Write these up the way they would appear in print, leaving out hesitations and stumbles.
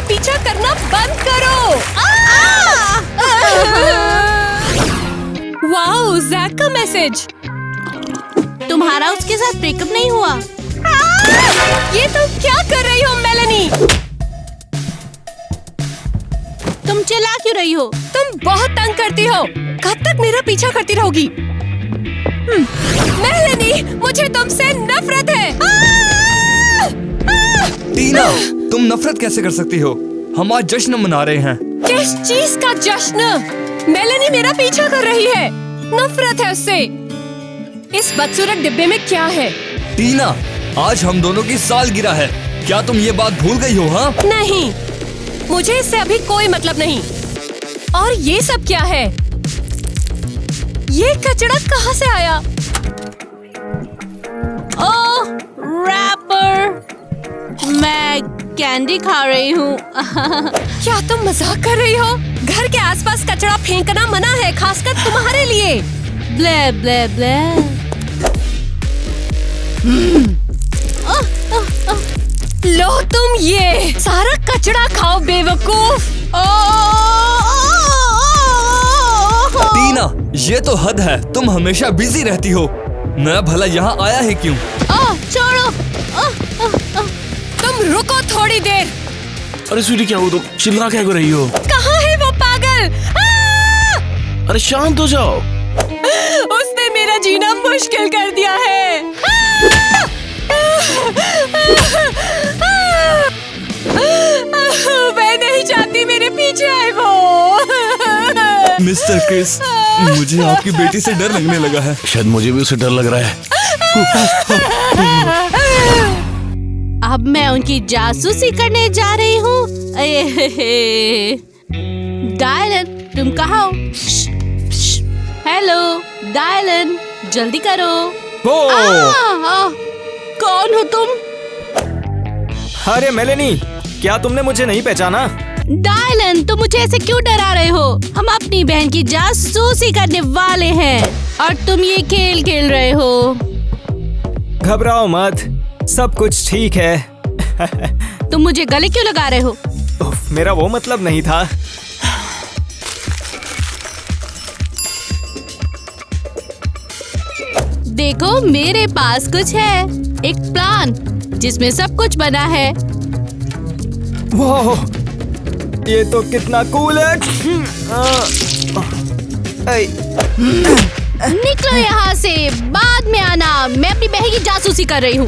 पीछा करना बंद करो। वाओ, जैक का मैसेज। तुम्हारा उसके साथ ब्रेकअप नहीं हुआ? ये तुम क्या कर रही हो मेलेनी? तुम चिल्ला क्यों रही हो? तुम बहुत तंग करती हो। कब तक मेरा पीछा करती रहोगी? मेलेनी, मुझे तुमसे नफरत है। टीना, तुम नफरत कैसे कर सकती हो? हम आज जश्न मना रहे हैं। किस चीज का जश्न? मेलेनी मेरा पीछा कर रही है। नफरत है उससे। इस बदसूरत डिब्बे में क्या है? टीना, आज हम दोनों की सालगिरह है। क्या तुम ये बात भूल गई हो? हाँ? नहीं, मुझे इससे अभी कोई मतलब नहीं। और ये सब क्या है? ये कचरा कहाँ से आया? ओह, रैपर। मैं कैंडी खा रही हूँ। क्या तुम मजाक कर रही हो? घर के आसपास कचरा फेंकना मना है, खासकर तुम्हारे लिए। ब्ले ब्ले ब्ले। लो तुम ये सारा कचरा खाओ बेवकूफ। टीना, ये तो हद है। तुम हमेशा बिजी रहती हो। मैं भला यहाँ आया है क्यों? छोड़ो। तुम रुको थोड़ी देर। अरे स्वीटी, क्या हो? तुम चिल्ला क्या कर रही हो? कहाँ है वो पागल? अरे शांत हो जाओ। उसने मेरा जीना मुश्किल कर दिया है। मैं नहीं चाहती मेरे पीछे आए वो। मिस्टर क्रिस, मुझे आपकी बेटी से डर लगने लगा है। शायद मुझे भी उससे डर लग रहा है। अब मैं उनकी जासूसी करने जा रही हूँ। डायलन, तुम कहाँ हो? हेलो डायलन, जल्दी करो। कौन हो तुम? अरे मेलेनी, क्या तुमने मुझे नहीं पहचाना? डायलन, तुम मुझे ऐसे क्यों डरा रहे हो? हम अपनी बहन की जासूसी करने वाले हैं और तुम ये खेल खेल रहे हो। घबराओ मत, सब कुछ ठीक है। तुम मुझे गले क्यों लगा रहे हो? मेरा वो मतलब नहीं था। देखो, मेरे पास कुछ है, एक प्लान जिसमें सब कुछ बना है। वाह, ये तो कितना कूल है। निकलो यहाँ से, बाद में आना। मैं अपनी बहन की जासूसी कर रही हूँ।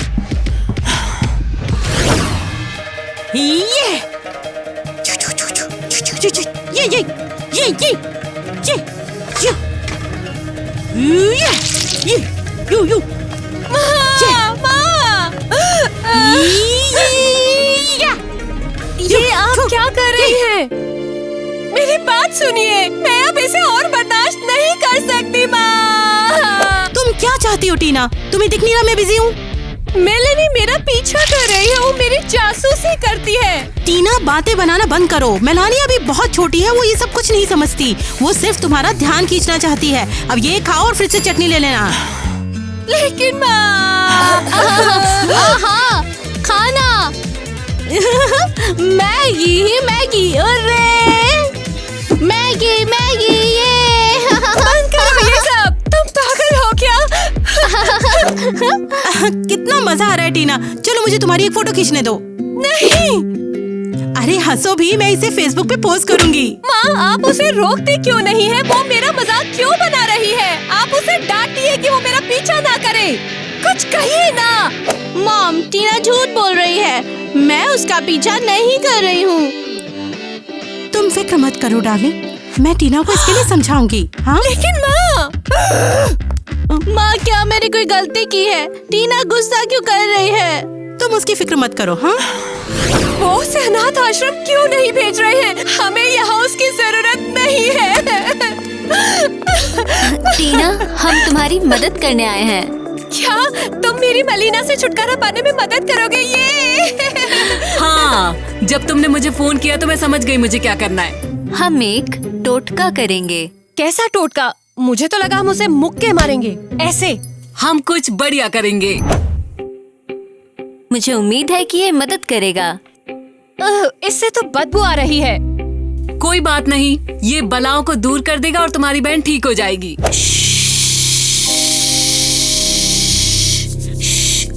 ये आप क्या कर रही हैं? मेरी बात सुनिए, मैं अब इसे और बर्दाश्त नहीं कर सकती माँ। तुम क्या चाहती हो टीना? तुम्हें दिख नहीं रहा मैं बिजी हूँ? मेलेनी मेरा पीछा कर रही है, वो मेरी जासूसी करती है। टीना, बातें बनाना बंद करो। मेलानिया अभी बहुत छोटी है, वो ये सब कुछ नहीं समझती। वो सिर्फ तुम्हारा ध्यान खींचना चाहती है। अब ये खाओ और फिर से चटनी ले लेना। लेकिन माँ। खाना। मैगी मैगी, अरे मैगी मैगी, ये बंद करो ये सब। तुम पागल हो क्या? कितना मजा आ रहा है टीना। चलो मुझे तुम्हारी एक फोटो खींचने दो। नहीं। अरे हंसो भी, मैं इसे फेसबुक पे पोस्ट करूंगी। माँ, आप उसे रोकते क्यों नहीं है? वो मेरा मजाक क्यों बना रही है? आप उसे डांटिए कि वो मेरा पीछा ना करे। कुछ कहिए ना। मॉम, टीना झूठ बोल रही है। मैं उसका पीछा नहीं कर रही हूँ। तुम फिक्र मत करो डार्लिंग, मैं टीना को इसके लिए समझाऊंगी। हाँ? लेकिन माँ। माँ, क्या मैंने कोई गलती की है? टीना गुस्सा क्यों कर रही है? तुम उसकी फिक्र मत करो। हाँ? वो उसे अनाथ आश्रम क्यों नहीं भेज रहे हैं? हमें यहाँ उसकी जरूरत नहीं है। टीना, हम तुम्हारी मदद करने आए हैं। क्या तुम मेरी मलीना से छुटकारा पाने में मदद करोगे? ये हाँ, जब तुमने मुझे फोन किया तो मैं समझ गई मुझे क्या करना है। हम एक टोटका करेंगे। कैसा टोटका? मुझे तो लगा हम उसे मुक्के मारेंगे। ऐसे? हम कुछ बढ़िया करेंगे। मुझे उम्मीद है कि ये मदद करेगा। इससे तो बदबू आ रही है। कोई बात नहीं, ये बलाओं को दूर कर देगा और तुम्हारी बहन ठीक हो जाएगी।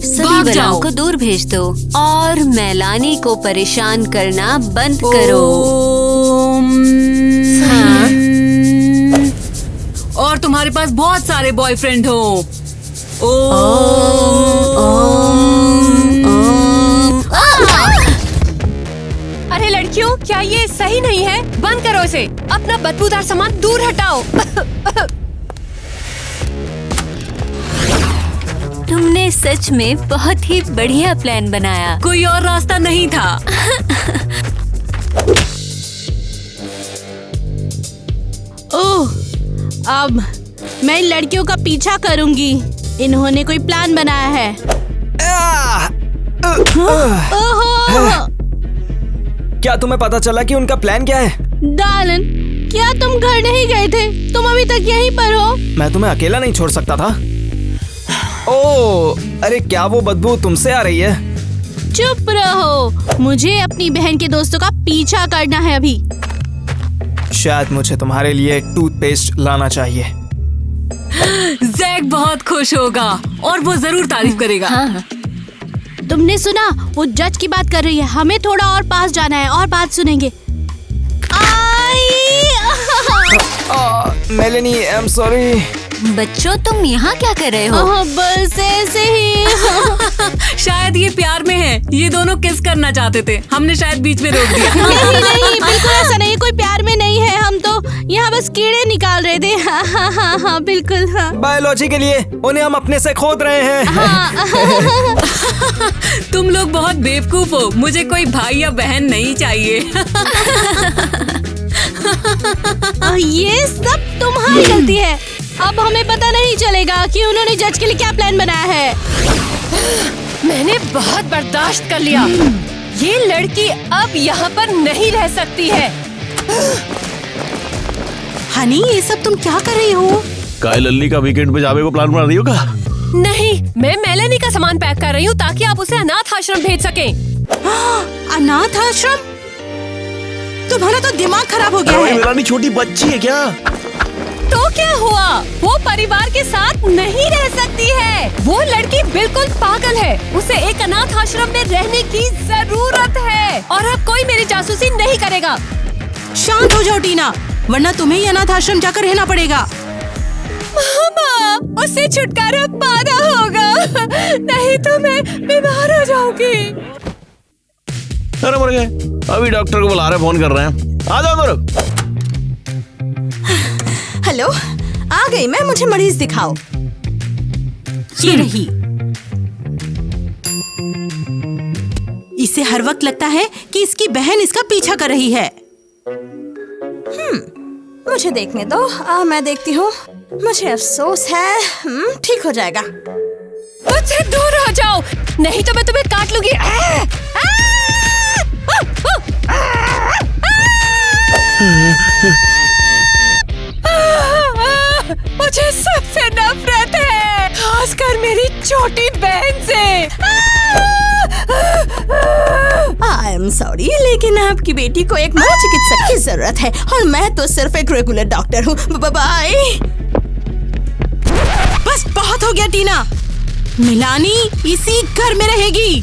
सभी भाग बलाओं जाओ। को दूर भेज दो और मेलानी को परेशान करना बंद करो। हाँ। और तुम्हारे पास बहुत सारे बॉयफ्रेंड हो। अरे लड़कियों, क्या ये सही नहीं है? बंद करो इसे। अपना बदबूदार सामान दूर हटाओ। तुमने सच में बहुत ही बढ़िया प्लान बनाया। कोई और रास्ता नहीं था। ओह, अब मैं इन लड़कियों का पीछा करूंगी। इन्होंने कोई प्लान बनाया है। ओहो, क्या तुम्हें पता चला कि उनका प्लान क्या है? डार्लिन, क्या तुम घर नहीं गए थे? तुम अभी तक यहीं पर हो। मैं तुम्हें अकेला नहीं छोड़ सकता था। ओह, अरे क्या वो बदबू तुमसे आ रही है? चुप रहो, मुझे अपनी बहन के दोस्तों का पीछा करना है अभी। शायद मुझे तुम्हारे लिए टूथपेस्ट लाना चाहिए। जैक बहुत खुश होगा और वो जरूर तारीफ करेगा। हाँ। तुमने सुना? वो जज की बात कर रही है। हमें थोड़ा और पास जाना है और बात सुनेंगे। Meloni, I am sorry. बच्चों, तुम यहाँ क्या कर रहे हो? बस ऐसे ही। शायद ये प्यार में है। ये दोनों किस करना चाहते थे, हमने शायद बीच में रोक दिया। नहीं नहीं, बिल्कुल ऐसा नहीं। कोई प्यार में नहीं है। हम तो यहाँ बस कीड़े निकाल रहे थे। हाँ हाँ हाँ हाँ, बिल्कुल हाँ। बायोलॉजी के लिए उन्हें हम अपने से खोद रहे हैं। हाँ। तुम लोग बहुत बेवकूफ हो। मुझे कोई भाई या बहन नहीं चाहिए। ये सब तुम्हारी गलती है। अब हमें पता नहीं चलेगा कि उन्होंने जज के लिए क्या प्लान बनाया है। मैंने बहुत बर्दाश्त कर लिया। ये लड़की अब यहाँ पर नहीं रह सकती है। हनी, ये सब तुम क्या कर रही हो? काय लल्ली का वीकेंड पे जावे को प्लान बना रही हो क्या? नहीं, मैं मेलेनी का सामान पैक कर रही हूँ ताकि आप उसे अनाथ आश्रम भेज सकें। अनाथ आश्रम? तुम्हारा तो दिमाग खराब हो गया अरे है। मेलानी छोटी बच्ची है क्या? तो क्या हुआ? वो परिवार के साथ नहीं रह सकती है। वो लड़की बिल्कुल पागल है। उसे एक अनाथ आश्रम में रहने की जरूरत है और अब कोई मेरी जासूसी नहीं करेगा। शांत हो जाओ टीना, वरना तुम्हें ही अनाथ आश्रम जाकर रहना पड़ेगा। मामा, उससे छुटकारा पाना होगा, नहीं तो मैं बीमार हो जाऊंगी। अरे मर गए। अभी डॉक्टर को बुला रहे, फोन कर रहे हैं। आ जाओ मेरे। हेलो, आ गई मैं। मुझे मरीज दिखाओ। ये रही। इसे हर वक्त लगता है कि इसकी बहन इसका पीछा कर रही है। मुझे देखने दो। मैं देखती हूँ। मुझे अफसोस है। ठीक हो जाएगा। मुझसे दूर हो जाओ, नहीं तो मैं तुम्हें काट लूंगी। मुझे सबसे नफरत है, खासकर मेरी छोटी बहन से। आई एम सॉरी, लेकिन आपकी बेटी को एक मनोचिकित्सक की जरूरत है और मैं तो सिर्फ एक रेगुलर डॉक्टर हूँ। बाय। बस बहुत हो गया टीना। मिलानी इसी घर में रहेगी।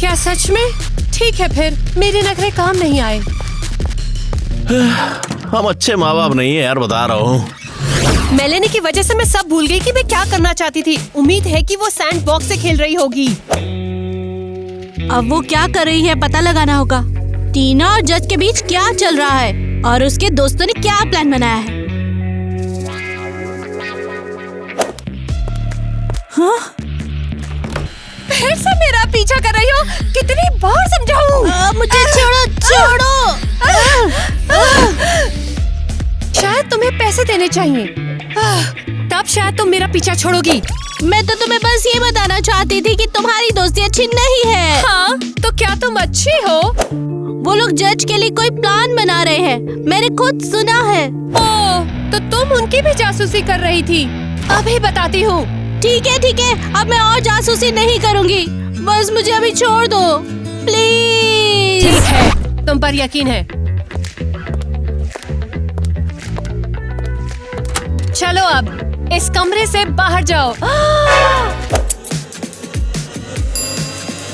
क्या सच में? ठीक है, फिर मेरे नखरे काम नहीं आए। हम अच्छे माँ बाप नहीं है यार, बता रहा हूँ। मेलेनी की वजह से मैं सब भूल गई कि मैं क्या करना चाहती थी। उम्मीद है कि वो सैंड बॉक्स से खेल रही होगी। अब वो क्या कर रही है पता लगाना होगा। टीना और जज के बीच क्या चल रहा है और उसके दोस्तों ने क्या प्लान बनाया है। हाँ? फिर से मेरा पीछा कर रही हो? कितनी बार समझाऊं? मुझे छोड़ो। शायद तुम्हें पैसे देने चाहिए, तब शायद तुम मेरा पीछा छोड़ोगी। मैं तो तुम्हें बस ये बताना चाहती थी कि तुम्हारी दोस्ती अच्छी नहीं है। हाँ, तो क्या तुम अच्छी हो? वो लोग जज के लिए कोई प्लान बना रहे हैं, मैंने खुद सुना है। ओह, तो तुम उनकी भी जासूसी कर रही थी। अभी बताती हूँ। ठीक है, अब मैं और जासूसी नहीं करूँगी। बस मुझे अभी छोड़ दो प्लीज। प्लीज। ठीक है, तुम पर यकीन है। चलो अब इस कमरे से बाहर जाओ।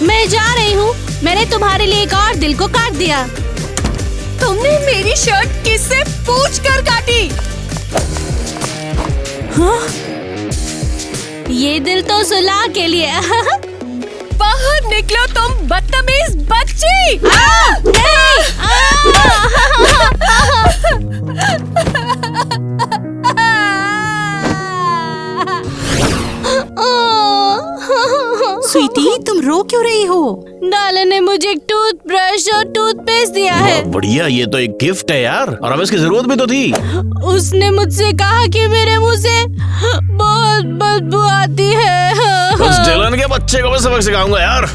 मैं जा रही हूँ। मैंने तुम्हारे लिए एक और दिल को काट दिया। तुमने मेरी शर्ट किससे पूछकर काटी? ये दिल तो सुलह के लिए। बाहर निकलो तुम बदतमीज बच्ची! स्वीटी, तुम रो क्यों रही हो? डालन ने मुझे एक टूथब्रश और टूथपेस्ट दिया है। बढ़िया, ये तो एक गिफ्ट है यार, और हमें इसकी जरूरत भी तो थी। उसने मुझसे कहा कि मेरे मुंह से बहुत बदबू आती है। उस डिलन के बच्चे को मैं सबक सिखाऊंगा यार।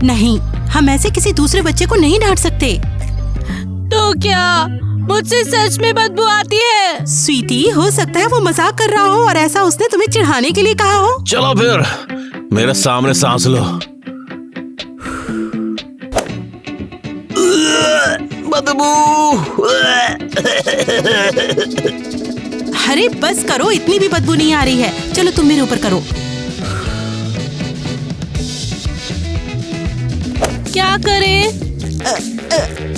नहीं, हम ऐसे किसी दूसरे बच्चे को नहीं डांट सकते। तो क्या मुझसे सच में बदबू आती है? स्वीटी, हो सकता है वो मजाक कर रहा हो और ऐसा उसने तुम्हें चिढ़ाने के लिए कहा हो। चलो फिर मेरे सामने सांस लो। बदबू। अरे बस करो, इतनी भी बदबू नहीं आ रही है। चलो तुम मेरे ऊपर करो। क्या करें?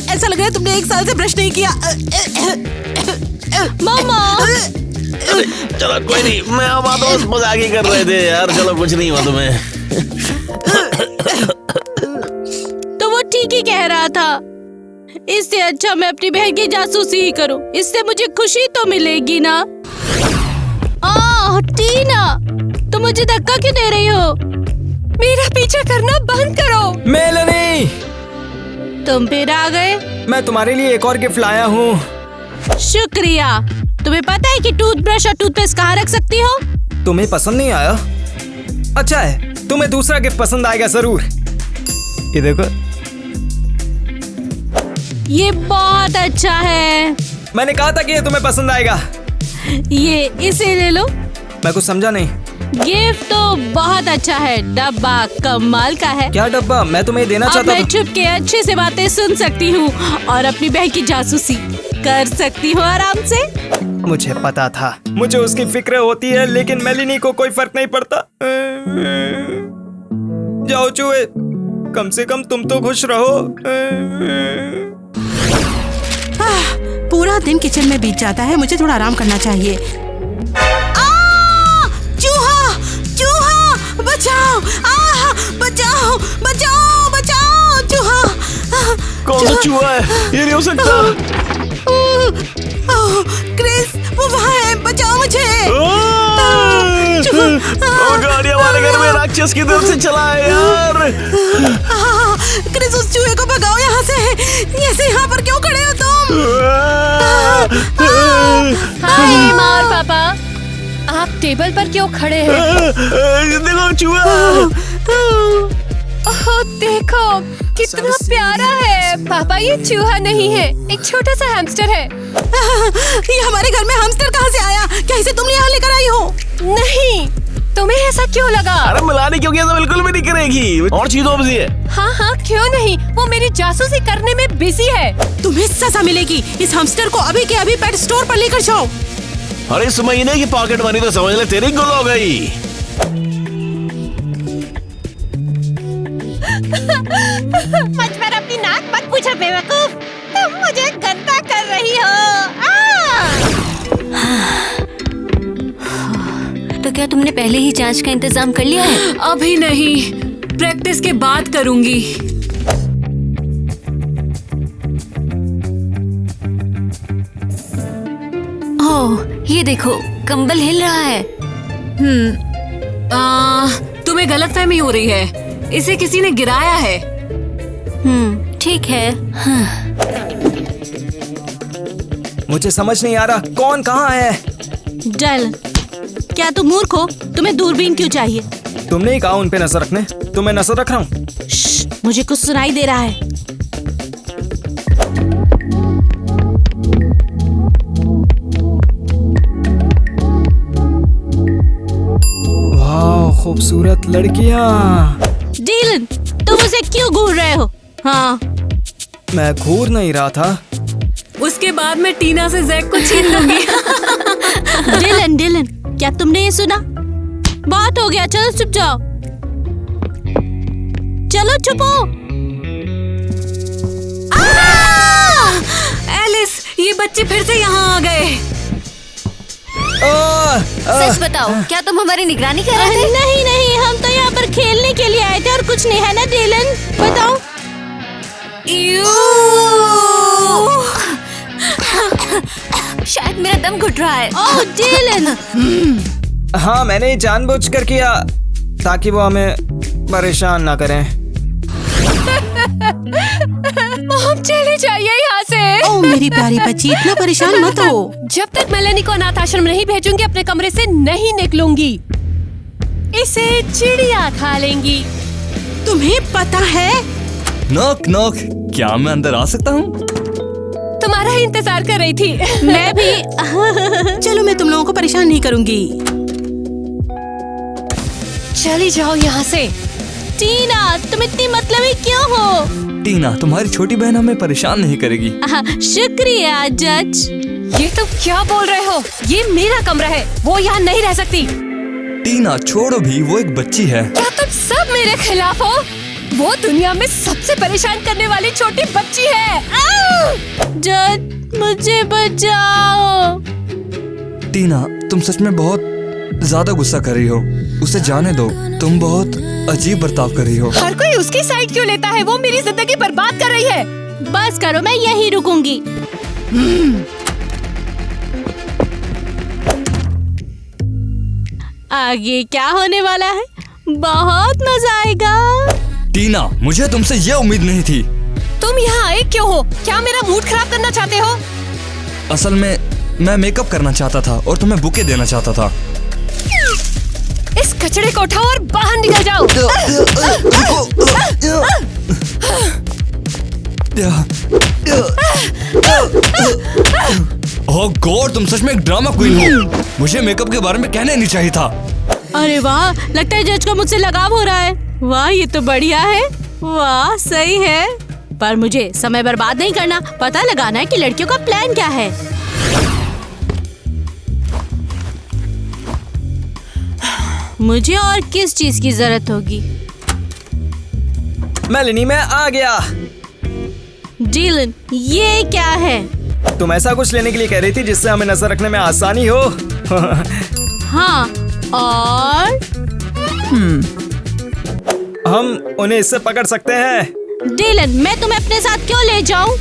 ऐसा लग रहा है तुमने 1 साल से ब्रश नहीं किया। मामा। चलो कोई नहीं, मैं अब बस मजाक ही कर रहे थे यार। चलो कुछ नहीं हुआ तुम्हें। तो वो ठीक ही कह रहा था। इससे अच्छा मैं अपनी बहन की जासूसी ही करूं। इससे मुझे खुशी तो मिलेगी ना। टीना, तुम मुझे धक्का क्यों दे रही हो? मेरा पीछा करना बंद करो। मेलनी, तुम फिर आ गए। मैं तुम्हारे लिए एक और गिफ्ट लाया हूँ। शुक्रिया। तुम्हें पता है कि टूथब्रश और टूथपेस्ट कहाँ रख सकती हो? तुम्हें पसंद नहीं आया? अच्छा है, तुम्हें दूसरा गिफ्ट पसंद आएगा जरूर। ये देखो। ये बहुत अच्छा है। मैंने कहा था कि ये तुम्हें पसंद आएगा। ये इसे ले लो। मैं कुछ समझा नहीं। गिफ्ट तो बहुत अच्छा है। डब्बा कमाल का है। क्या डब्बा? मैं तुम्हें देना अब चाहता मैं था। छुप के अच्छे से बातें सुन सकती हूँ और अपनी बहन की जासूसी कर सकती हूँ आराम से। मुझे पता था, मुझे उसकी फिक्र होती है, लेकिन मेलिनी को कोई फर्क नहीं पड़ता। जाओ चूहे, कम से कम तुम तो खुश रहो। पूरा दिन किचन में बीत जाता है, मुझे थोड़ा आराम करना चाहिए। चूहा, चूहा, बचाओ! बचाओ, बचाओ, बचाओ! चूहा! कौन सा चूहा है? ये नहीं हो सकता। क्रिस, वो वहाँ है, बचाओ मुझे! गाड़ी हमारे घर में राक्षस की तरफ से चला है यार। क्रिस, उस चूहे को भगाओ यहाँ से। ऐसे यहाँ पर क्यों खड़े हो तुम? हाय माँ और पापा, आप टेबल पर क्यों खड़े हैं? देखो चूहा। ओह देखो, कितना प्यारा है। पापा, ये चूहा नहीं है, एक छोटा सा हैमस्टर है। ये हमारे घर में हैमस्टर कहाँ से आया? क्या इसे तुमने यहाँ लेकर आई हो? नहीं, तुम्हें ऐसा क्यों लगा? अरे मिलानी क्योंकि ऐसा बिल्कुल भी नहीं करेगी। और चीजों में है। हाँ, क्यों नहीं, वो मेरी जासूसी करने में बिजी है। तुम्हें सजा मिलेगी। इस हैमस्टर को अभी के अभी पेट स्टोर पर लेकर जाओ। अरे इस महीने की पॉकेट मनी तो समझ ले तेरी गुल हो गई। मुझ पर अपनी नाक मत पूछो बेवकूफ। तुम मुझे गंदा कर रही हो। तो क्या तुमने पहले ही जांच का इंतजाम कर लिया है? अभी नहीं, प्रैक्टिस के बाद करूंगी। ओह, ये देखो, कंबल हिल रहा है। तुम्हें गलतफहमी हो रही है। इसे किसी ने गिराया है। ठीक है। हाँ। मुझे समझ नहीं आ रहा कौन कहाँ है। डल, क्या तुम मूर्ख हो? तुम्हें दूरबीन क्यों चाहिए? तुमने ही कहा उन पे नजर रखने, तो मैं नजर रख रहा हूँ। मुझे कुछ सुनाई दे रहा है। वाह, खूबसूरत लड़कियाँ। डीलन, तुम उसे क्यों घूर रहे हो? हाँ, मैं घूर नहीं रहा था। उसके बाद मैं टीना से जैक को छीन लूंगी। डिलन डिलन, क्या तुमने ये सुना? बात हो गया, चलो चुप जाओ। चलो चुपो। एलिस, ये बच्चे फिर से यहाँ आ गए। सच बताओ, क्या तुम हमारी निगरानी कर रहे थे? नहीं नहीं, हम तो यहाँ पर खेलने के लिए आए थे और कुछ नहीं, है ना डिलन? बताओ। शायद मेरा दम घुट रहा है। ओह डिलन। हाँ, मैंने जानबूझकर किया ताकि वो हमें परेशान ना करें। हम चले जाइए यहाँ से। ओह मेरी प्यारी बच्ची, इतना परेशान मत हो। जब तक मेलानी को अनाथ आश्रम नहीं भेजूंगी, अपने कमरे से नहीं निकलूंगी। इसे चिड़िया खा लेंगी। तुम्हें पता है? नॉक नॉक, क्या मैं अंदर आ सकता हूँ? तुम्हारा ही इंतजार कर रही थी। मैं भी। चलो, मैं तुम लोगों को परेशान नहीं करूंगी। चली जाओ यहाँ से। टीना, तुम इतनी मतलबी क्यों हो? टीना, तुम्हारी छोटी बहन हमें परेशान नहीं करेगी। शुक्रिया जज। ये तुम क्या बोल रहे हो? ये मेरा कमरा है, वो यहाँ नहीं रह सकती। टीना छोड़ो भी, वो एक बच्ची है। क्या तुम सब मेरे खिलाफ हो? वो दुनिया में सबसे परेशान करने वाली छोटी बच्ची है। जज, मुझे बचाओ। टीना, तुम सच में बहुत ज्यादा गुस्सा कर रही हो। उसे जाने दो, तुम बहुत अजीब बर्ताव कर रही हो। हर कोई उसकी साइड क्यों लेता है? वो मेरी जिंदगी बर्बाद कर रही है। बस करो, मैं यहीं रुकूंगी। आगे क्या होने वाला है? बहुत मजा आएगा। टीना, मुझे तुमसे ये उम्मीद नहीं थी। तुम यहाँ आए क्यों हो? क्या मेरा मूड खराब करना चाहते हो? असल में मैं मेकअप करना चाहता था और तुम्हें बुके देना चाहता था। इस कचड़े को उठाओ और बाहर निकल जाओ। ओह गॉड, तुम सच में एक ड्रामा क्वीन हो। मुझे मेकअप के बारे में कहना नहीं चाहिए था। अरे वाह, लगता है जज को मुझसे लगाव हो रहा है। वाह, ये तो बढ़िया है। वाह, सही है। पर मुझे समय बर्बाद नहीं करना, पता लगाना है कि लड़कियों का प्लान क्या है। मुझे और किस चीज की जरूरत होगी? मेलानी, मैं आ गया। डिलन, ये क्या है? तुम ऐसा कुछ लेने के लिए कह रही थी जिससे हमें नजर रखने में आसानी हो। हाँ, और हम उन्हें इससे पकड़ सकते हैं। डिलन, मैं तुम्हें अपने साथ क्यों ले जाऊं?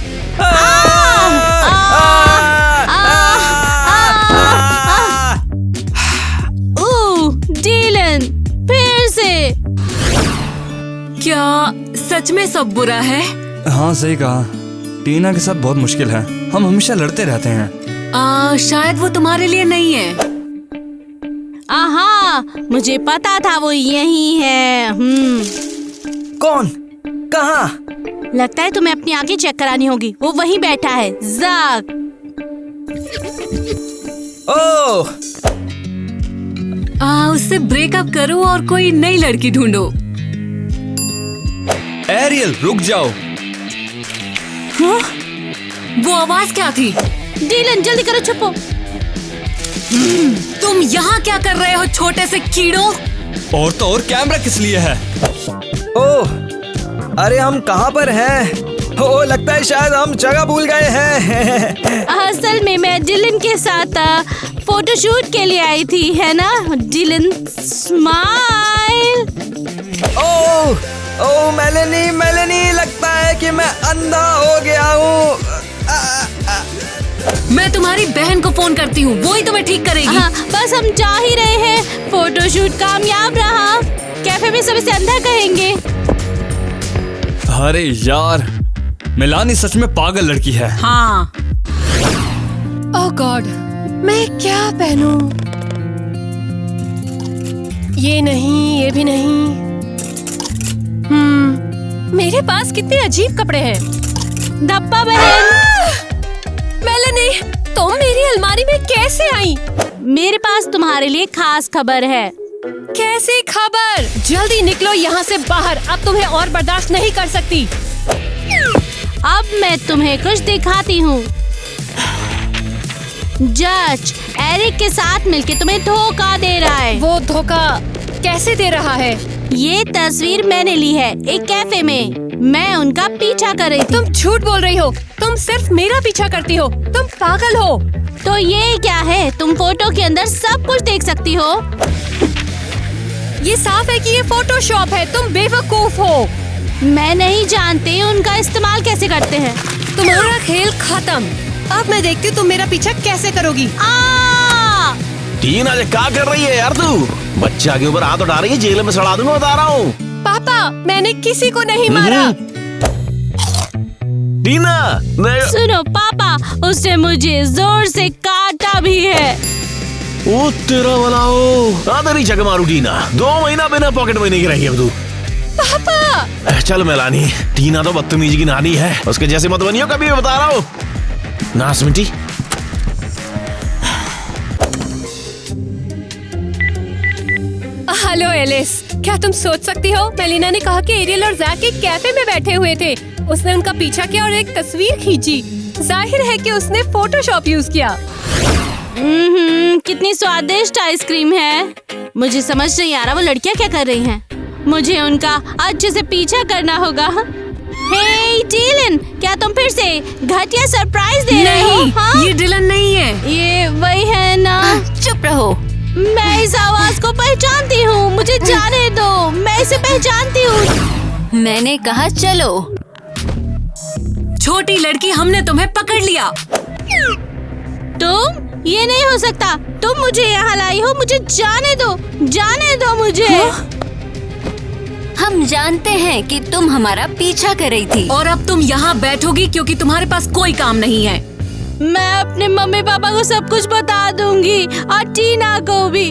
डिलन, फिर से। क्या सच में सब बुरा है? हाँ सही कहा, टीना के साथ बहुत मुश्किल है। हम हमेशा लड़ते रहते हैं। शायद वो तुम्हारे लिए नहीं है। आहा, मुझे पता था वो यही है। कौन? कहाँ? लगता है तुम्हें अपनी आंखें चेक करानी होगी। वो वहीं बैठा है, ज़ाक। ओह, उससे ब्रेकअप करो और कोई नई लड़की ढूंढो। एरियल, रुक जाओ। वो आवाज क्या थी? डिलन, जल्दी करो, छुपो। तुम यहाँ क्या कर रहे हो छोटे से कीड़ों? और तो और कैमरा किस लिए है? ओह, अरे हम कहाँ पर हैं? ओह, लगता है शायद हम जगह भूल गए हैं। असल में मैं डिलन के साथ फोटोशूट के लिए आई थी, है ना डिलन? स्माइल। ओह, ओह मेलानी, मेलानी, लगता है कि मैं अंधा हो गया हूँ। मैं तुम्हारी बहन को फोन करती हूँ, वो ही तुम्हें ठीक करेगी। हाँ, बस हम जा ही रहे हैं। फोटोशूट कामयाब रहा। कैफे में सब इसे अंधा कहेंगे। अरे यार, मेलानी सच में पागल लड़की है। हाँ। ओह गॉड, मैं क्या पहनूं? ये नहीं, ये भी नहीं। मेरे पास कितने अजीब कपड़े हैं। धप्पा बहन। मेलानी, तुम मेरी अलमारी में कैसे आई? मेरे पास तुम्हारे लिए खास खबर है। कैसी खबर? जल्दी निकलो यहाँ से बाहर, अब तुम्हें और बर्दाश्त नहीं कर सकती। अब मैं तुम्हें कुछ दिखाती हूँ। जज एरिक के साथ मिलके तुम्हें धोखा दे रहा है। वो धोखा कैसे दे रहा है? ये तस्वीर मैंने ली है एक कैफे में। मैं उनका पीछा कर रही थी। तुम झूठ बोल रही हो। तुम सिर्फ मेरा पीछा करती हो। तुम पागल हो। तो ये क्या है? तुम फोटो के अंदर सब कुछ देख सकती हो। ये साफ है कि ये फोटोशॉप है। तुम बेवकूफ हो। मैं नहीं जानती उनका इस्तेमाल कैसे करते हैं। तुम्हारा खेल खत्म। अब मैं देखती हूँ तुम मेरा पीछा कैसे करोगी। टीना, क्या कर रही है यार तू? बच्चा के ऊपर हाथ उठा रही है, जेल में सड़ा दूंगा, बता रहा हूँ। पापा, मैंने किसी को नहीं मारा। टीना, सुनो पापा, उसने मुझे जोर से काटा भी है। ओ तेरा बनाओ। तेरी जगह मारू टीना। 2 महीना बिना पॉकेट मनी की रही है तू। पापा चल मेलानी, टीना तो बदतमीजी की नानी है, उसके जैसे मत बनियो कभी, मैं बता रहा हूँ। नास मिट्टी। हेलो एलिस, क्या तुम सोच सकती हो? मेलिना ने कहा कि एरियल और जैक एक कैफे में बैठे हुए थे। उसने उनका पीछा किया और एक तस्वीर खींची। जाहिर है कि उसने फोटोशॉप यूज किया। कितनी स्वादिष्ट आइसक्रीम है। मुझे समझ नहीं आ रहा वो लड़कियां क्या कर रही हैं। मुझे उनका अच्छे से पीछा करना होगा। हे डिलन, क्या तुम फिर से घटिया सरप्राइज दे रहे हो? हाँ? ये डिलन नहीं है। ये वही है ना? चुप रहो। मैं इस आवाज को पहचानती हूँ। मुझे जाने दो, मैं इसे पहचानती हूँ। मैंने कहा चलो। छोटी लड़की, हमने तुम्हें पकड़ लिया। तुम? ये नहीं हो सकता। तुम मुझे यहाँ लाई हो। मुझे जाने दो, जाने दो मुझे। हम जानते हैं कि तुम हमारा पीछा कर रही थी। और अब तुम यहाँ बैठोगी क्योंकि तुम्हारे पास कोई काम नहीं है। मैं अपने मम्मी पापा को सब कुछ बता दूंगी और टीना को भी।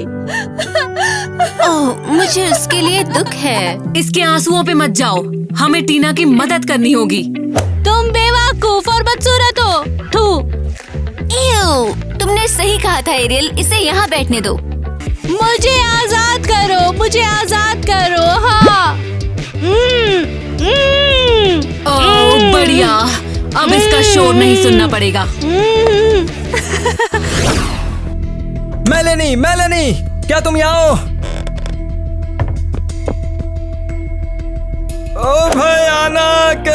ओह, मुझे उसके लिए दुख है। इसके आंसुओं पे मत जाओ। हमें टीना की मदद करनी होगी। तुम बेवकूफ और बदसूरत हो। तुमने सही कहा था एरियल, इसे यहाँ बैठने दो। मुझे आजाद करो, मुझे आजाद करो। हाँ। ओह बढ़िया, अब इसका शोर नहीं सुनना पड़ेगा। मेलेनी, मेलेनी, क्या तुम यहाँ हो? ओ भयानक,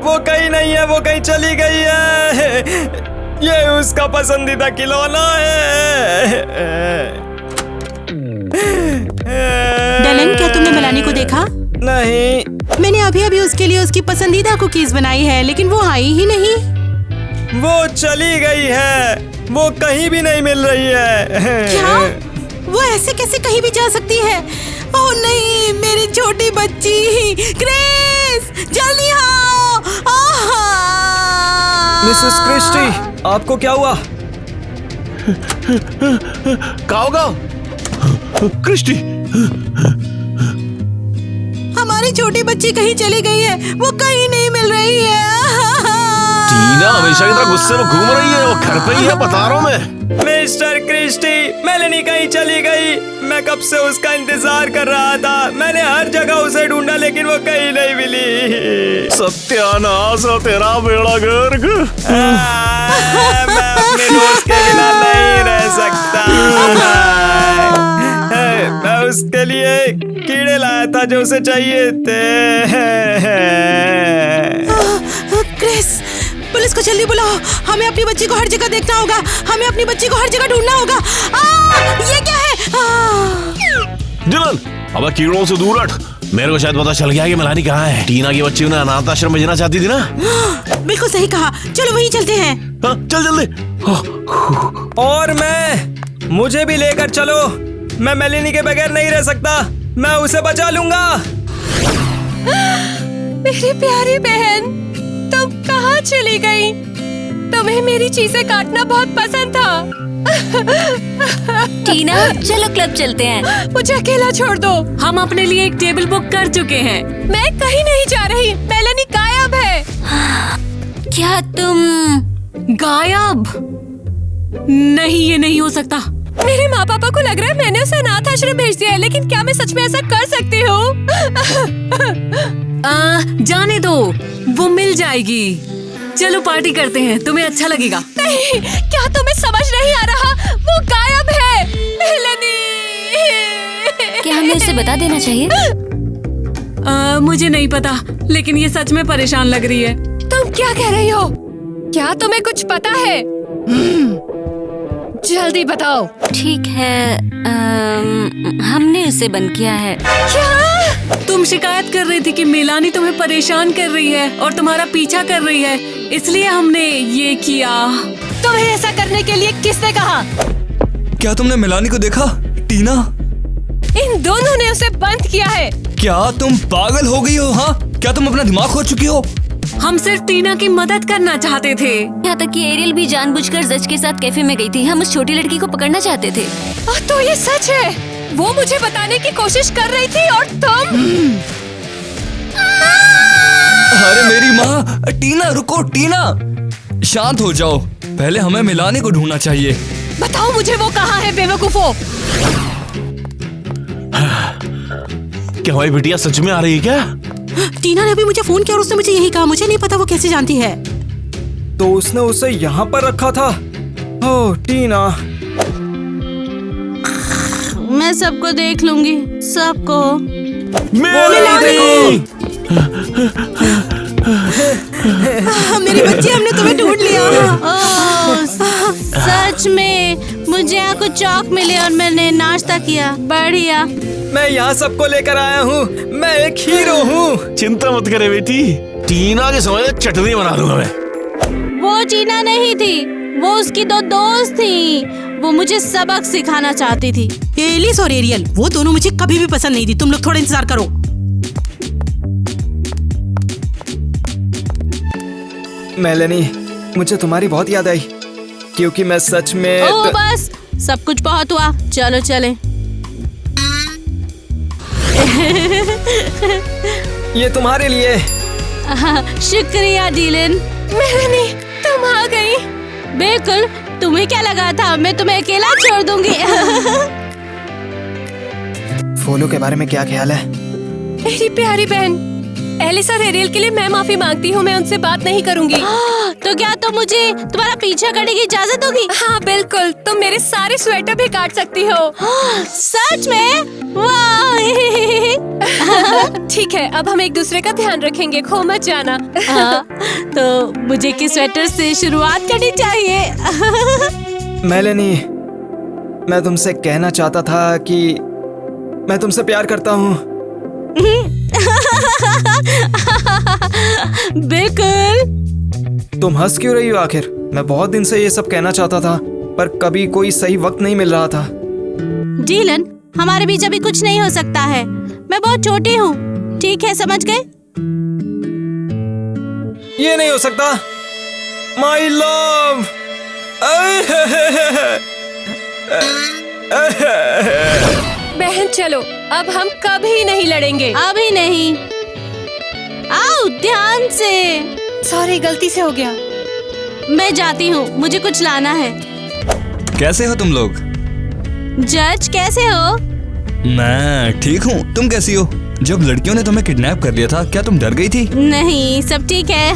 वो कहीं नहीं है, वो कहीं चली गई है। ये उसका पसंदीदा खिलौना है। डलन, क्या तुमने मेलानी को देखा? नहीं। मैंने अभी अभी उसके लिए उसकी पसंदीदा कुकीज बनाई है, लेकिन वो आई ही नहीं। वो चली गई है। वो कहीं भी नहीं मिल रही है। क्या? वो ऐसे कैसे कहीं भी जा सकती है? ओह नहीं, मेरी छोटी बच्ची। ग्रेस, जल्दी आओ। मिसेस क्रिस्टी, आपको क्या हुआ? क्या होगा? क्रिस्टी, हमारी छोटी बच्ची कहीं चली गई है। वो कहीं नहीं मिल रही है। टीना हमेशा की तरह गुस्से में घूम रही है। वो घर पे ही है, बता रहा हूँ मैं। मिस्टर क्रिस्टी, मेलेनी कहीं चली गई। मैं कब से उसका इंतजार कर रहा था। मैंने हर जगह उसे ढूंढा, लेकिन वो कहीं नहीं मिली। सत्यानाश हो तेरा बेड़ा गर्क। मैं अपने दोस्त के बिना नहीं रह सकता। मैं उसके लिए कीड़े लाया था जो उसे चाहिए थे। क्रिस, पुलिस को जल्दी बुलाओ। हमें अपनी बच्ची को हर जगह देखना होगा। हमें अपनी बच्ची को हर जगह ढूंढना होगा। ये क्या है? डिलन, अब कीड़ों से दूर हट। मेरे को शायद पता चल गया कि मेलानी कहाँ है। टीना की बच्ची उन्हें अनाथ आश्रम में जाना चाहती थी ना। बिल्कुल सही कहा। चलो वहीं चलते हैं। हाँ, चल जल्दी। और मुझे भी लेकर चलो। मैं मेलेनी के बगैर नहीं रह सकता। मैं उसे बचा लूंगा। मेरी प्यारी बहन, तुम कहाँ चली गई? तुम्हें मेरी चीजें काटना बहुत पसंद था। टीना, चलो क्लब चलते हैं। मुझे अकेला छोड़ दो। हम अपने लिए एक टेबल बुक कर चुके हैं। मैं कहीं नहीं जा रही। मेलेनी गायब है। क्या तुम? गायब? नहीं, ये नहीं हो सकता। मेरे माँ पापा को लग रहा है मैंने उसे अनाथ आश्रम भेज दिया है, लेकिन क्या मैं सच में ऐसा कर सकती हूँ? जाने दो, वो मिल जाएगी। चलो पार्टी करते हैं, तुम्हें अच्छा लगेगा। नहीं, क्या तुम्हें समझ नहीं आ रहा? वो गायब है। मेलानी, क्या हमें उसे बता देना चाहिए? मुझे नहीं पता, लेकिन ये सच में परेशान लग रही है। तुम क्या कह रही हो? क्या तुम्हें कुछ पता है? जल्दी बताओ। ठीक है, हमने उसे बंद किया है। क्या? तुम शिकायत कर रही थी कि मेलानी तुम्हें परेशान कर रही है और तुम्हारा पीछा कर रही है, इसलिए हमने ये किया। तुम्हें ऐसा करने के लिए किसने कहा? क्या तुमने मेलानी को देखा? टीना, इन दोनों ने उसे बंद किया है। क्या तुम पागल हो गई हो? हाँ, क्या तुम अपना दिमाग खो चुकी हो? हम सिर्फ टीना की मदद करना चाहते थे। यहाँ तक कि एरियल भी जानबूझकर जज के साथ कैफे में गई थी। हम उस छोटी लड़की को पकड़ना चाहते थे। तो ये सच है? वो मुझे बताने की कोशिश कर रही थी और तुम? अरे मेरी माँ! टीना रुको, टीना शांत हो जाओ। पहले हमें मेलानी को ढूंढना चाहिए। बताओ मुझे वो कहाँ है बेवकूफो? क्या हमारी बिटिया सच में आ रही है क्या? टीना ने अभी मुझे फोन किया और उसने मुझे यही कहा। मुझे नहीं पता वो कैसे जानती है। तो उसने उसे यहाँ पर रखा था। ओह टीना, मैं सबको देख लूंगी, सबको। मेलानी! मेरी बच्ची, हमने तुम्हें ढूंढ लिया। ओह, सच में मुझे यहाँ कुछ चौक मिले और मैंने नाश्ता किया। बढ़िया। मैं यहाँ सबको लेकर आया हूँ। मैं एक हीरो हूँ। चिंता मत करे बेटी, टीना के समय चटनी बना दूंगा मैं। वो टीना नहीं थी, वो उसकी दो दोस्त थी। वो मुझे सबक सिखाना चाहती थी। एलिस और एरियल, वो दोनों मुझे कभी भी पसंद नहीं थी। तुम लोग थोड़ा इंतजार करो। मेलानी, मुझे तुम्हारी बहुत याद आई, क्योंकि मैं सच में ओह बस, सब कुछ बहुत हुआ। चलो चले। ये तुम्हारे लिए। शुक्रिया डीलन। मेलानी, तुम आ गई। बिल्कुल, तुम्हें क्या लगा था मैं तुम्हें अकेला छोड़ दूंगी? फूलों के बारे में क्या ख्याल है? मेरी प्यारी बहन, एलिस और एरियल के लिए मैं माफी मांगती हूँ। मैं उनसे बात नहीं करूँगी। तो क्या तुम मुझे तुम्हारा पीछा करने की इजाजत दोगी? हाँ बिल्कुल, तुम मेरे सारे स्वेटर भी काट सकती हो। सच में? वाह! ठीक है, अब हम एक दूसरे का ध्यान रखेंगे, खो मत जाना। तो मुझे किस स्वेटर से शुरुआत करनी चाहिए? मेलानी, मैं तुमसे कहना चाहता था कि मैं तुमसे प्यार करता हूँ। बिल्कुल। तुम हंस क्यों रही हो आखिर? मैं बहुत दिन से ये सब कहना चाहता था, पर कभी कोई सही वक्त नहीं मिल रहा था। डीलन, हमारे बीच अभी कुछ नहीं हो सकता है। मैं बहुत छोटी हूँ, ठीक है, समझ गए? ये नहीं हो सकता। My love. बहन चलो, अब हम कभी नहीं लड़ेंगे। अभी नहीं। आओ, ध्यान से। सॉरी, गलती से हो गया। मैं जाती हूँ, मुझे कुछ लाना है। कैसे हो तुम लोग? जज, कैसे हो? मैं ठीक हूँ, तुम कैसी हो? जब लड़कियों ने तुम्हें किडनैप कर लिया था, क्या तुम डर गई थी? नहीं, सब ठीक है।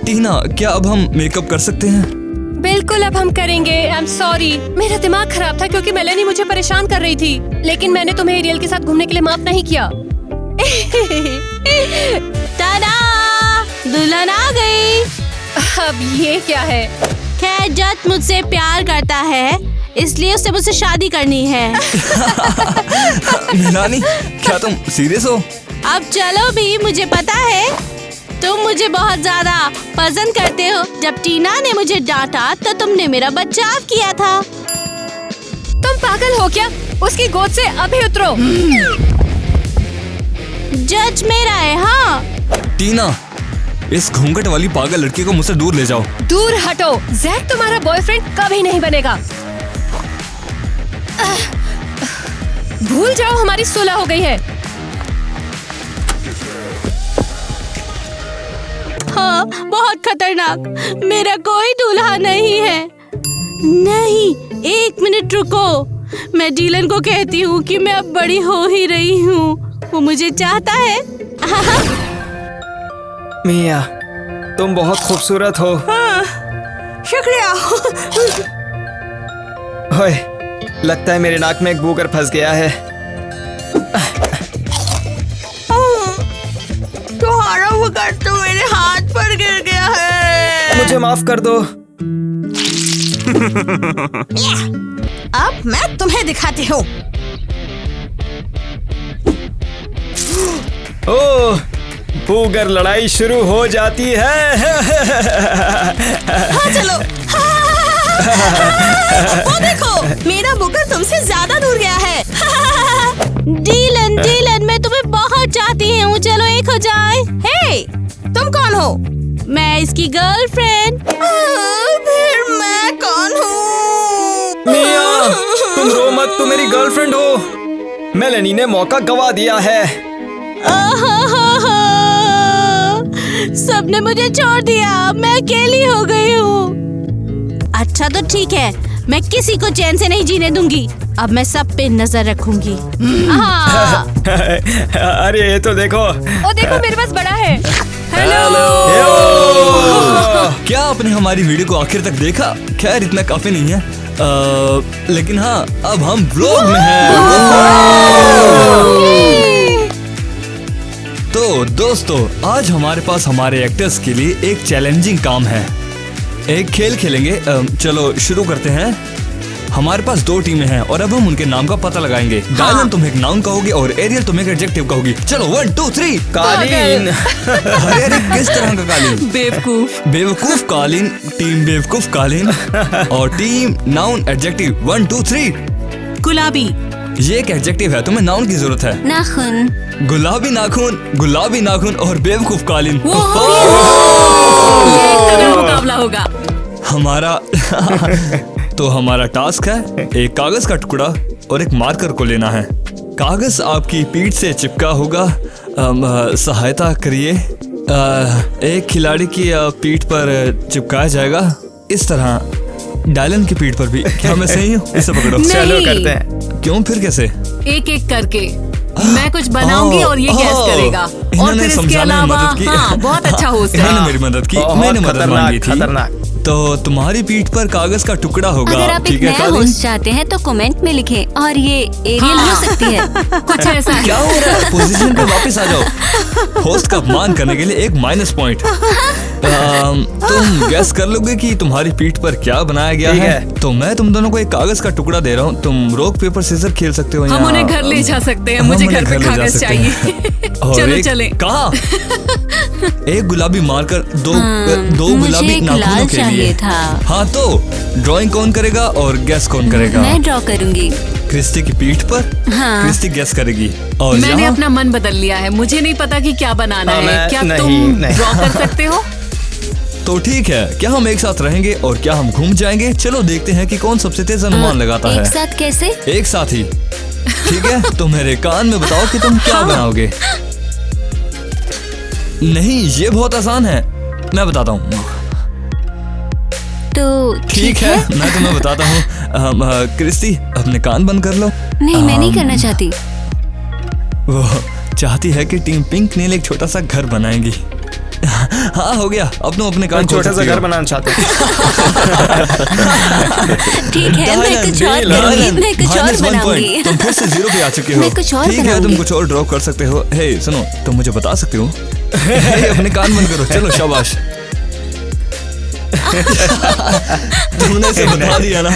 टीना, क्या अब हम मेकअप कर सकते हैं? बिल्कुल, अब हम करेंगे। आई एम सॉरी, मेरा दिमाग खराब था क्योंकि मेलानी मुझे परेशान कर रही थी, लेकिन मैंने तुम्हें एरियल के साथ घूमने के लिए माफ नहीं किया। टाडा! दुल्हन आ गई। अब ये क्या है? खैर, जज मुझसे प्यार करता है, इसलिए उससे मुझसे शादी करनी है। मेलानी, क्या तुम सीरियस हो? अब चलो भी, मुझे पता है तुम मुझे बहुत ज्यादा पसंद करते हो। जब टीना ने मुझे डांटा तो तुमने मेरा बचाव किया था। तुम पागल हो क्या? उसकी गोद से अभी उतरो। जज मेरा है। हाँ टीना, इस घूंघट वाली पागल लड़की को मुझसे दूर ले जाओ। दूर हटो। जैक तुम्हारा बॉयफ्रेंड कभी नहीं बनेगा। भूल जाओ, हमारी सुलह हो गई है। बहुत खतरनाक। मेरा कोई दूल्हा नहीं है। नहीं, 1 मिनट रुको। मैं डीलन को कहती हूँ कि मैं अब बड़ी हो ही रही हूँ। वो मुझे चाहता है। मिया, तुम बहुत खूबसूरत हो। शुक्रिया। ओए, लगता है मेरे नाक में एक बूगर फंस गया है। तुम्हारा बुगर तो मेरे हाथ पर गिर गया है। मुझे माफ कर दो। अब मैं तुम्हें दिखाती हूँ। ओह, बूगर लड़ाई शुरू हो जाती है। हाँ चलो। वो देखो, मेरा बुगर तुमसे ज्यादा दूर गया है। डीलन, मैं तुम्हें बहुत चाहती हूँ। चलो एक हो जाए। हे, तुम कौन हो? मैं इसकी गर्लफ्रेंड। फिर मैं कौन हूँ? मिया, तुम रो मत, तुम मेरी गर्लफ्रेंड हो। मेलेनी ने मौका गवा दिया है। सबने मुझे छोड़ दिया। मैं अकेली हो गई हूँ। अच्छा तो ठीक है, मैं किसी को चैन से नहीं जीने दूंगी। अब मैं सब पे नजर रखूंगी। अरे ये तो देखो। ओ देखो, मेरे पास बड़ा है। क्या आपने हमारी वीडियो को आखिर तक देखा? खैर इतना काफी नहीं है, लेकिन हाँ, अब हम व्लॉग में हैं। तो दोस्तों, आज हमारे पास हमारे एक्टर्स के लिए एक चैलेंजिंग काम है। एक खेल खेलेंगे। चलो शुरू करते हैं। हमारे पास 2 टीमें हैं और अब हम उनके नाम का पता लगाएंगे। डायलन तुम एक नाउन कहोगे और एरियल तुम एक एडजेक्टिव कहोगी। चलो 1 2 3। कालीन। अरे किस तरह का कालीन? बेवकूफ कालीन। टीम बेवकूफ कालीन और टीम नाउन एडजेक्टिव। 1 2 3। गुलाबी। ये एक एडजेक्टिव है, तुम्हें नाउन की जरूरत है। नाखून। गुलाबी नाखून और बेवकूफ कालीन। मुकाबला होगा हमारा। तो हमारा टास्क है एक कागज का टुकड़ा और एक मार्कर को लेना है। कागज आपकी पीठ से चिपका होगा। सहायता करिए। एक खिलाड़ी की पीठ पर चिपकाया जाएगा इस तरह। डायलन की पीठ पर भी। क्या मैं सही हूँ? इसे पकड़ो। चलो करते हैं। क्यों, फिर कैसे? एक एक करके मैं कुछ बनाऊंगी और ये गैस करेगा। और फिर इसके अलावा बहुत अच्छा होस्ट है। इन्होंने मेरी मदद की। मैंने मदद मांगी थी। खतरनाक। तो तुम्हारी पीठ पर कागज का टुकड़ा होगा। अगर आप एक नया होस्ट चाहते हैं तो कमेंट में लिखें और ये एरियल हो सकती है। कुछ ऐसा है। क्या हो रहा है? पोजीशन पे वापस आ जाओ। होस्ट का अपमान करने के लिए एक माइनस पॉइंट। तुम गैस कर लोगे कि तुम्हारी पीठ पर क्या बनाया गया है? तो मैं तुम दोनों को एक कागज का टुकड़ा दे रहा हूँ। तुम रॉक पेपर सीजर खेल सकते हो। हम उन्हें घर ले जा सकते हैं। मुझे घर पे कागज चाहिए। चलो चलें। कहाँ? एक गुलाबी मार्कर, दो गुलाबी नाखूनों के लिए था। हाँ, तो ड्राइंग कौन करेगा और गैस कौन करेगा? मैं ड्रॉ करूंगी। क्रिस्टी की पीठ पर। हाँ। क्रिस्टी गैस करेगी। और मैंने अपना मन बदल लिया है। मुझे नहीं पता कि क्या बनाना है। क्या तुम ड्रॉ कर सकते हो? तो ठीक है, क्या हम एक साथ रहेंगे और क्या हम घूम जाएंगे? चलो देखते हैं कि कौन सबसे तेज अनुमान लगाता है। एक साथ कैसे? एक साथ ही। ठीक है, तो मेरे कान में बताओ कि तुम क्या बनाओगे। नहीं, ये बहुत आसान है, मैं बताता हूँ। तो ठीक है, मैं तुम्हें बताता हूँ। क्रिस्टी, अपने कान बंद कर लो। नहीं, मैं नहीं करना चाहती। वो चाहती है कि टीम पिंक नील एक छोटा सा घर बनाएंगी। हाँ, हो गया। अब तुम अपने कान छोटा सा घर बनाना चाहते हैं। ठीक है, मैं कुछ और करूंगी। मैं कुछ और बनाऊंगी। तुम फिर से 0 पे आ चुके हो। मैं कुछ और ठीक है, तुम कुछ और ड्रॉ कर सकते हो। हे सुनो, तुम मुझे बता सकते हो। अपने कान बंद करो। चलो शाबाश। तुमने इसे बता दिया ना।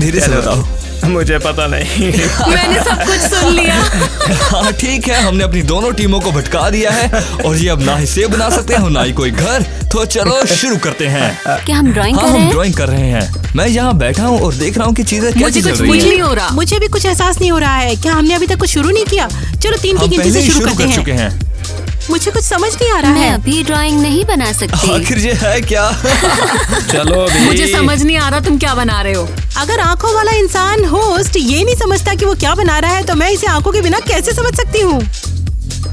धीरे से बताओ। मुझे पता नहीं। मैंने सब कुछ सुन लिया। हाँ ठीक है, हमने अपनी दोनों टीमों को भटका दिया है और ये अब ना ही सेब बना सकते हैं ना ही कोई घर। तो चलो शुरू करते हैं। क्या हम ड्राइंग कर रहे हैं? हम ड्राइंग कर रहे हैं। मैं यहाँ बैठा हूँ और देख रहा हूँ कि चीजें कैसे चल रही हैं। नहीं हो रहा। मुझे भी कुछ एहसास नहीं हो रहा है। क्या हमने अभी तक कुछ शुरू नहीं किया? चलो 3 की गिनती से शुरू करते चुके हैं। मुझे कुछ समझ नहीं आ रहा मैं है। अभी ड्राइंग नहीं बना सकती। आखिर ये है क्या? चलो भी। मुझे समझ नहीं आ रहा तुम क्या बना रहे हो। अगर आंखों वाला इंसान होस्ट ये नहीं समझता कि वो क्या बना रहा है, तो मैं इसे आंखों के बिना कैसे समझ सकती हूँ?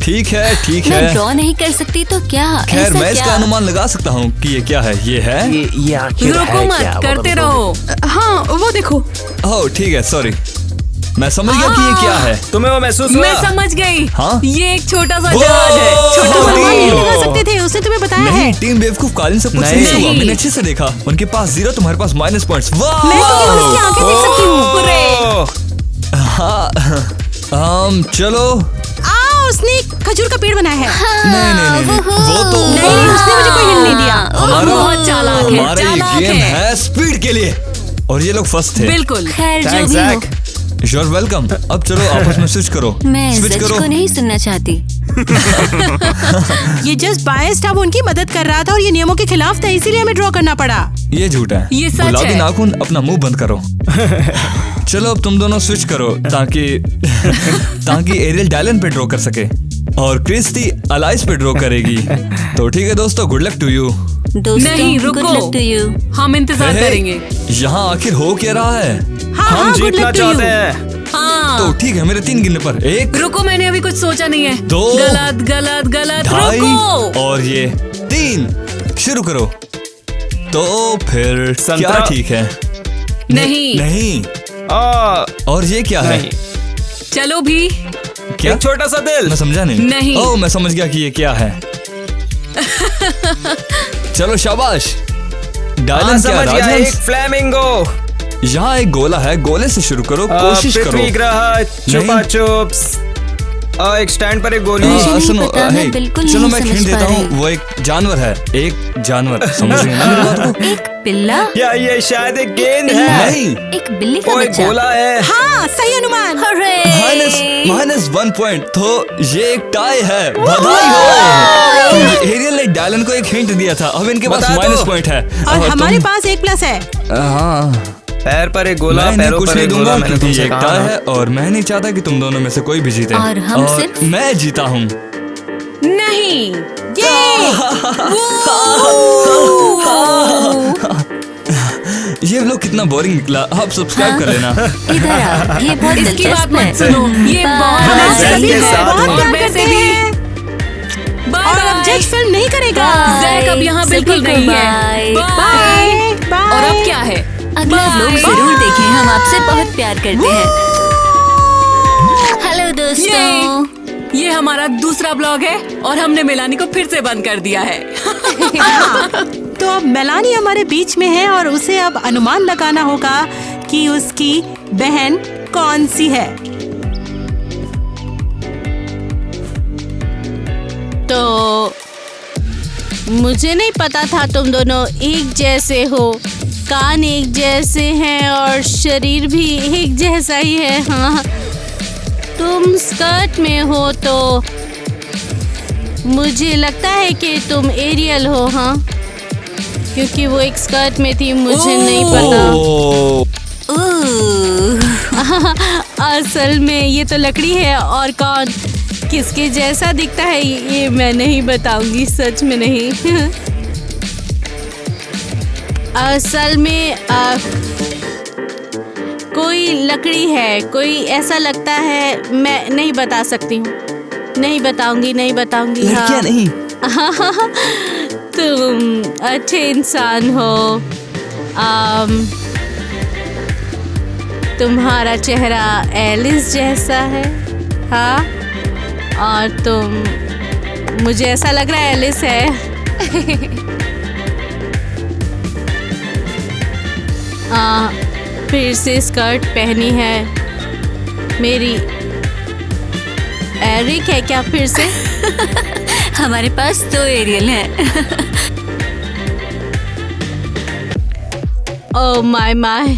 ठीक है ठीक मैं है। ड्रॉ नहीं कर सकती तो क्या? खैर ऐसा मैं इसका क्या? अनुमान लगा सकता हूँ कि ये क्या है। ये है ये आखिर रुको है मत, क्या? करते रहो। हाँ वो देखो। ओह ठीक है, सॉरी। मैं समझ गया कि ये क्या है। तुम्हें वो महसूस हुआ? मैं समझ गई। हाँ? ये एक छोटा सा वो! जहाज है। छोटा सा अनुमान नहीं ओ! लगा सकते थे, उसने तुम्हें बताया नहीं, है। टीम बेवकूफ कालीन सब कुछ नहीं। सही हुआ। मैंने अच्छे से देखा। उनके पास 0, तुम्हारे पास माइनस पॉइंट्स। वाह! मैं तो केवल उसकी आंखें देख सकती हूँ। हाँ, चलो। उसने खजूर का पेड़ बनाया है। नहीं, वो तो नहीं, उसने मुझे कोई हिंट नहीं दिया। हमारा बहुत चालाक है, हमारा ये चालाक गेम है। है स्पीड के लिए और ये लोग फर्स्ट थे। बिल्कुल। खैर जो Thanks, भी हो, Zach. You're welcome. अब चलो आपस में स्विच करो। मैं स्विच सच करो। को नहीं सुनना चाहती। ये जस्ट बायस्ड था, वो उनकी मदद कर रहा था और ये नियमों के खिलाफ था, इसीलिए हमें ड्रॉ करना पड़ा। ये झूठ है। ये सच गुलाबी है। नाखून, अपना मुंह बंद करो। चलो अब तुम दोनों स्विच करो ताकि एरियल डायलन पे ड्रॉ कर सके और क्रिस्टी अलाइस पे ड्रॉ करेगी। तो ठीक है दोस्तों, गुड लक टू यू। नहीं, दोस्तों, रुको। good luck to you. हम इंतजार करेंगे। यहाँ आखिर हो क्या रहा है? हम जीतना चाहते हैं। हाँ। तो ठीक है, मेरे 3 गिनने पर 1, रुको, मैंने अभी कुछ सोचा नहीं है। 2, गलत गलत गलत। 2.5 रुको। और ये 3। शुरू करो। तो फिर संतरा। क्या ठीक है? नहीं। नहीं। और ये क्या है? नहीं। चलो भी। क्या? एक छोटा सा दिल। मैं समझा नहीं। नहीं। ओह मैं समझ गया कि ये क्या है। चलो शाबाश। डायलन क्या? समझ गया, एक राजहंस? फ्लेमिंगो। यहाँ एक गोला है, गोले से शुरू करो, कोशिश करो। पृथ्वी ग्रह, छुपा चुप्स। एक स्टैंड पर एक गोली। मुझे नहीं सुनो, पता, मैं हे, बिल्कुल चलो नहीं मैं समझ हिंट पा देता रही। हूँ। वो एक जानवर है, एक जानवर। समझ रही हैं ना मेरी बात को? एक पिल्ला? या ये शायद एक गेंद पिल्ला? है। नहीं। एक बिल्ली का वो एक बच्चा? गोला है। हाँ सही अनुमान। Minus 1 point. तो ये एक टाई है। बधाई हो। एरियल ने डायलन को एक हिंट दिया था, अब इनके पास बता दो। माइनस पॉइंट है। और हमारे पास 1+ है। हाँ, पैर पर एक गोला, मैं इन्हें पैरों कुछ पर नहीं एक दूंगा गोला। मैंने क्योंकि तुमसे ये एक कहा टाई ना। है और मैं नहीं चाहता कि तुम दोनों में से कोई भी जीते। और हम सिर्फ- मैं जीता हूँ। नहीं। ये लोग कितना बोरिंग निकला। आप सब्सक्राइब कर लेना। इधर आओ, ये बहुत इसकी बात दिलचस्प है। मत सुनो। ये बहुत हाँ, दिलचस्प सभी है। साथ और में। वैसे भी बाय और अब बाय। जज फिल्म नहीं करेगा। जैक अब यहाँ सभी बिल्कुल को नहीं है। बाय। बाय। बाय। और अब क्या है? अगला व्लॉग जरूर देखें, हम आपसे बहुत प्यार करते हैं। हेलो दोस्तों। ये हमारा दूसरा ब्लॉग है और हमने मेलानी को फिर से बंद कर दिया है। तो अब मेलानी हमारे बीच में है और उसे अब अनुमान लगाना होगा कि उसकी बहन कौन सी है। तो मुझे नहीं पता था तुम दोनों एक जैसे हो। कान एक जैसे हैं और शरीर भी एक जैसा ही है। हाँ, तुम स्कर्ट में हो तो मुझे लगता है कि तुम एरियल हो। हाँ, क्योंकि वो एक स्कर्ट में थी, मुझे नहीं पता। असल में ये तो लकड़ी है और कौन किसके जैसा दिखता है ये मैं नहीं बताऊंगी, सच में नहीं। असल में कोई लकड़ी है, कोई ऐसा लगता है, मैं नहीं बता सकती हूँ, नहीं बताऊंगी, नहीं बताऊंगी। लड़कियां नहीं। तुम अच्छे इंसान हो। तुम्हारा चेहरा एलिस जैसा है। हाँ, और तुम, मुझे ऐसा लग रहा है एलिस है। फिर से स्कर्ट पहनी है मेरी। एरिक है क्या फिर से? हमारे पास 2 एरियल हैं। ओह माय माय,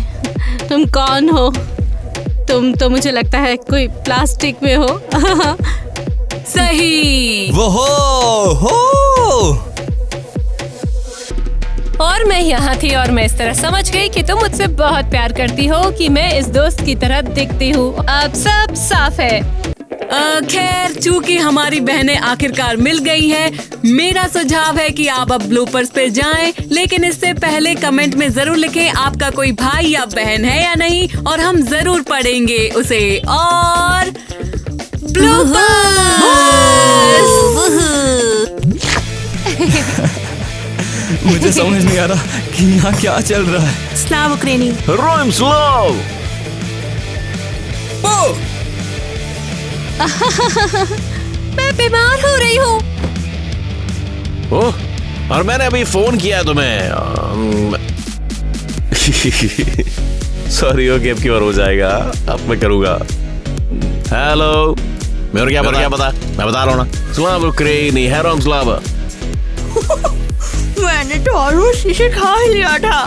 तुम कौन हो? तुम तो मुझे लगता है कोई प्लास्टिक में हो। सही। वो हो। और मैं यहाँ थी और मैं इस तरह समझ गई कि तुम मुझसे बहुत प्यार करती हो कि मैं इस दोस्त की तरह दिखती हूँ। अब सब साफ है। खैर, चूंकि हमारी बहनें आखिरकार मिल गई हैं, मेरा सुझाव है कि आप अब ब्लूपर्स पे जाएं, लेकिन इससे पहले कमेंट में जरूर लिखें आपका कोई भाई या बहन है या नहीं, और हम जरूर पढ़ेंगे उसे। और मुझे समझ नहीं आ रहा कि यहाँ क्या चल रहा है। स्लाव उक्रेनी। रोम स्लाव। मैं बीमार हो रही हूँ। ओह, और मैंने अभी फोन किया है तुम्हें। सॉरी, ओके, अब की बार हो जाएगा, अब मैं करूँगा। हेलो, मेरे क्या पता, मैं बता रहा हूँ ना। स्लाव उक्रेनी है रोम स्लाव। मैंने तो ऑलमोस्ट शीशे खा ही लिया था।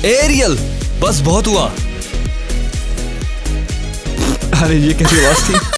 एरियल, बस बहुत हुआ। अरे ये कैसी आवाज थी?